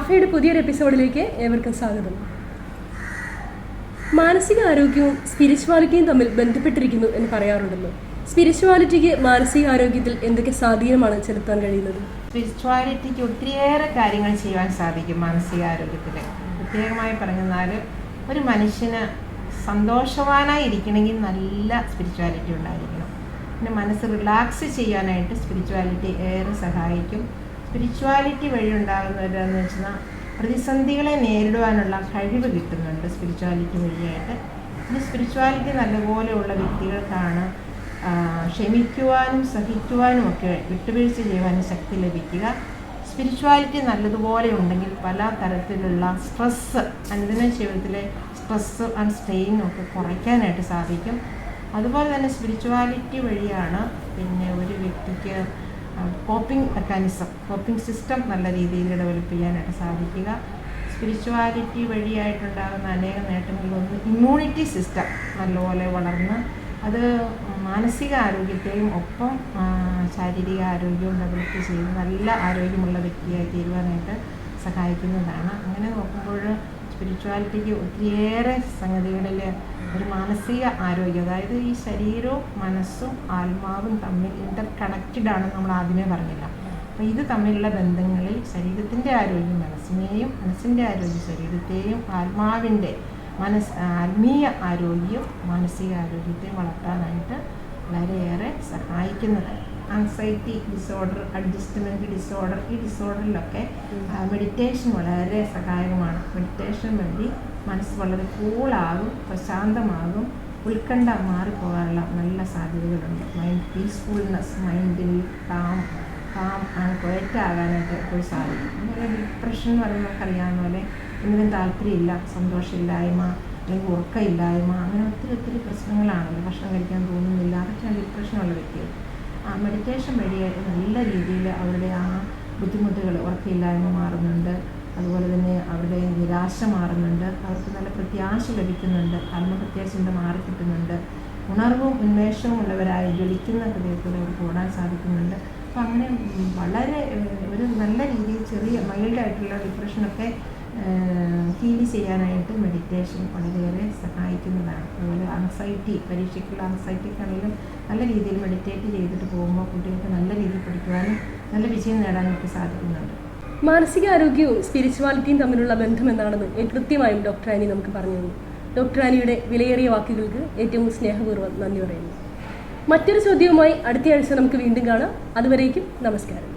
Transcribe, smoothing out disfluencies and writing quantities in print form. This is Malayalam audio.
റാഫയുടെ പുതിയൊരു എപ്പിസോഡിലേക്ക് ഏവർക്കും സ്വാഗതം. മാനസിക ആരോഗ്യവും സ്പിരിച്വാലിറ്റിയും തമ്മിൽ ബന്ധപ്പെട്ടിരിക്കുന്നു എന്ന് പറയാറുണ്ടല്ലോ. സ്പിരിച്വാലിറ്റിക്ക് മാനസികാരോഗ്യത്തിൽ എന്തൊക്കെ സ്വാധീനമാണ് ചെലുത്താൻ കഴിയുന്നത്? സ്പിരിച്വാലിറ്റിക്ക് ഒത്തിരിയേറെ കാര്യങ്ങൾ ചെയ്യാൻ സാധിക്കും മാനസികാരോഗ്യത്തിൽ. പ്രത്യേകമായി പറഞ്ഞാൽ ഒരു മനുഷ്യന് സന്തോഷവാനായി ഇരിക്കണമെങ്കിൽ നല്ല സ്പിരിച്വാലിറ്റി ഉണ്ടായിരിക്കണം. പിന്നെ മനസ്സ് റിലാക്സ് ചെയ്യാനായിട്ട് സ്പിരിച്വാലിറ്റി ഏറെ സഹായിക്കും. സ്പിരിച്വാലിറ്റി വഴി ഉണ്ടാകുന്നതെന്ന് വെച്ചാൽ പ്രതിസന്ധികളെ നേരിടുവാനുള്ള കഴിവ് കിട്ടുന്നുണ്ട് സ്പിരിച്വാലിറ്റി വഴിയായിട്ട്. പിന്നെ സ്പിരിച്വാലിറ്റി നല്ലപോലെയുള്ള വ്യക്തികൾക്കാണ് ക്ഷമിക്കുവാനും സഹിക്കുവാനും ഒക്കെ വിട്ടുവീഴ്ച ചെയ്യുവാനും ശക്തി ലഭിക്കുക. സ്പിരിച്വാലിറ്റി നല്ലതുപോലെ ഉണ്ടെങ്കിൽ പല തരത്തിലുള്ള സ്ട്രെസ്സ്, അനുദിന ജീവിതത്തിലെ സ്ട്രെസ്സ് ആൻഡ് സ്ട്രെയിനും ഒക്കെ കുറയ്ക്കാനായിട്ട് സാധിക്കും. അതുപോലെ തന്നെ സ്പിരിച്വാലിറ്റി വഴിയാണ് പിന്നെ ഒരു വ്യക്തിക്ക് കോപ്പിംഗ് സിസ്റ്റം നല്ല രീതിയിൽ ഡെവലപ്പ് ചെയ്യാനായിട്ട് സാധിക്കുക. സ്പിരിച്വാലിറ്റി വഴിയായിട്ടുണ്ടാകുന്ന അനേകം നേട്ടങ്ങളിലൊന്ന് ഇമ്മ്യൂണിറ്റി സിസ്റ്റം നല്ലപോലെ വളർന്ന് അത് മാനസിക ആരോഗ്യത്തെയും ഒപ്പം ശാരീരിക ആരോഗ്യവും ഡെവലപ്പ് ചെയ്ത് നല്ല ആരോഗ്യമുള്ള വ്യക്തിയായി തീരുവാനായിട്ട് സഹായിക്കുന്നതാണ്. അങ്ങനെ നോക്കുമ്പോൾ സ്പിരിച്വാലിറ്റിക്ക് ഒത്തിരിയേറെ സംഗതികളിൽ ഒരു മാനസിക ആരോഗ്യം, അതായത് ഈ ശരീരവും മനസ്സും ആത്മാവും തമ്മിൽ ഇൻ്റർ കണക്റ്റഡ് ആണെന്ന് നമ്മൾ ആദ്യമേ പറഞ്ഞില്ല. അപ്പോൾ ഇത് തമ്മിലുള്ള ബന്ധങ്ങളിൽ ശരീരത്തിൻ്റെ ആരോഗ്യം മനസ്സിനെയും മനസ്സിൻ്റെ ആരോഗ്യം ശരീരത്തെയും ആത്മാവിൻ്റെ ആത്മീയ ആരോഗ്യം മാനസിക ആരോഗ്യത്തെ വളർത്താനായിട്ട് വളരെയേറെ സഹായിക്കുന്നതാണ്. ആൻസൈറ്റി ഡിസോർഡർ, അഡ്ജസ്റ്റ്മെൻറ്റ് ഡിസോർഡർ, ഈ ഡിസോർഡറിലൊക്കെ മെഡിറ്റേഷൻ വളരെ സഹായകമാണ്. മെഡിറ്റേഷൻ വഴി മനസ്സ് വളരെ കൂളാകും, പ്രശാന്തമാകും, ഉത്കണ്ഠ മാറിപ്പോകാനുള്ള നല്ല സാധ്യതകളുണ്ട്. മൈൻഡ് പീസ്ഫുൾനെസ്, മൈൻഡിൽ കാം ആൻഡ് ക്വയറ്റ് ആകാനായിട്ട് എപ്പോഴും സാധിക്കും. അതുപോലെ ഡിപ്രഷൻ എന്ന് പറയുമ്പോൾ നമുക്കറിയാവുന്ന പോലെ എന്തിനും താല്പര്യമില്ല, സന്തോഷമില്ലായ്മ, അല്ലെങ്കിൽ ഉറക്കമില്ലായ്മ, അങ്ങനെ ഒത്തിരി പ്രശ്നങ്ങളാണല്ലോ. ഭക്ഷണം കഴിക്കാൻ തോന്നുന്നില്ല, അതൊക്കെയാണ് ഡിപ്രഷനുള്ള വ്യക്തികൾ. മെഡിറ്റേഷൻ വഴിയായിട്ട് നല്ല രീതിയിൽ അവരുടെ ആ ബുദ്ധിമുട്ടുകൾ, ഉറക്കമില്ലായ്മ മാറുന്നുണ്ട്. അതുപോലെ തന്നെ അവരുടെ നിരാശ മാറുന്നുണ്ട്, അവർക്ക് നല്ല പ്രത്യാശ ലഭിക്കുന്നുണ്ട്, ആത്മപ്രത്യാശ മാറിക്കിട്ടുന്നുണ്ട്, ഉണർവും ഉന്മേഷവും ഉള്ളവരായി ജ്വലിക്കുന്ന ഹൃദയത്തോടെ അവർക്ക് ഓടാൻ സാധിക്കുന്നുണ്ട്. അപ്പോൾ അങ്ങനെ വളരെ ഒരു നല്ല രീതിയിൽ ചെറിയ മൈൽഡായിട്ടുള്ള ഡിപ്രഷനൊക്കെ ഹീൽ ചെയ്യാനായിട്ട് മെഡിറ്റേഷൻ വളരെയേറെ സഹായിക്കുന്നതാണ്. അതുപോലെ ആൻസൈറ്റി, പരീക്ഷയ്ക്കുള്ള ആൻസൈറ്റിക്കാണെങ്കിലും നല്ല രീതിയിൽ മെഡിറ്റേറ്റ് ചെയ്തിട്ട് പോകുമ്പോൾ കുട്ടികൾക്ക് നല്ല രീതിയിൽ പഠിക്കുവാനും നല്ല വിജയം നേടാനും ഒക്കെ സാധിക്കുന്നുണ്ട്. മാനസികാരോഗ്യവും സ്പിരിച്വാലിറ്റിയും തമ്മിലുള്ള ബന്ധം എന്താണെന്ന് കൃത്യമായും ഡോക്ടർ ആനി നമുക്ക് പറഞ്ഞു തന്നു. ഡോക്ടർ ആനിയുടെ വിലയേറിയ വാക്കുകൾക്ക് ഏറ്റവും സ്നേഹപൂർവ്വം നന്ദി പറയുന്നു. മറ്റൊരു ചോദ്യവുമായി അടുത്തയാഴ്ച നമുക്ക് വീണ്ടും കാണാം. അതുവരേക്കും നമസ്കാരം.